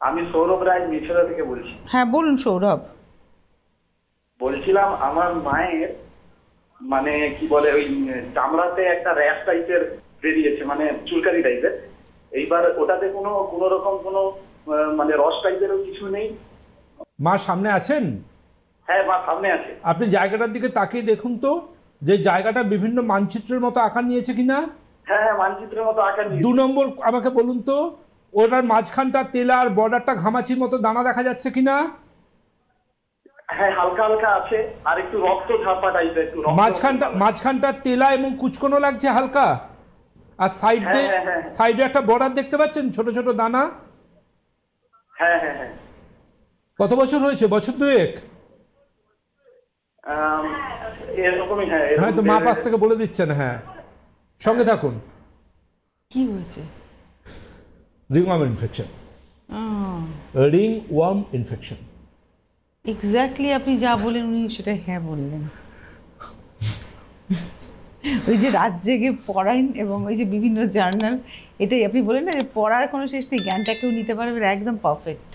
আমি সৌরভ রায় মিছরা থেকে বলছি। হ্যাঁ বলুন সৌরভ। বলছিলাম আমার মায়ের মানে কি বলে ওই চামড়াতে একটা র্যাশ টাইপের বেরিয়েছে, মানে চুলকানি টাইপের। এইবার ওটাতে কোনো কোনো রকম কোনো মানে রস টাইপেরও কিছু নেই। মা সামনে আছেন? হ্যাঁ, মা সামনে আছে। আপনি জায়গাটার দিকে তাকিয়ে দেখুন তো, যে জায়গাটা বিভিন্ন মানচিত্রের মতো আকার নিয়েছে কিনা। হ্যাঁ হ্যাঁ, মানচিত্রের মতো আকার নিয়েছে। 2 নম্বর আমাকে বলুন তো, ওটার মাঝখানটা তেলা আর বর্ডারটা ঘামাচির মতো দানা দেখা যাচ্ছে কিনা। হ্যাঁ, হালকা হালকা আছে, আর একটু রক্ত ঝাপা টাইপের, একটু মাঝখানটা তেলা এবং কুচকোনো লাগছে হালকা। আর সাইডে সাইডে একটা বর্ডার দেখতে পাচ্ছেন, ছোট ছোট দানা। হ্যাঁ হ্যাঁ হ্যাঁ। কত বছর হয়েছে? বছর 2-1? এরকমই। হ্যাঁ হ্যাঁ, তো মা পাশ থেকে বলে দিচ্ছেন। হ্যাঁ, সঙ্গে থাকুন। কি হয়েছে? Ringworm infection. Ringworm infection. Exactly আপনি যা বলেন উনি সেটা হ্যাঁ বললেন। ওই যে রাত জেগে পড়ান এবং ওই যে বিভিন্ন জার্নাল, এটাই আপনি বলেন না যে পড়ার কোনো শেষ নেই, জ্ঞানটা কেউ নিতে পারবে, একদম পারফেক্ট।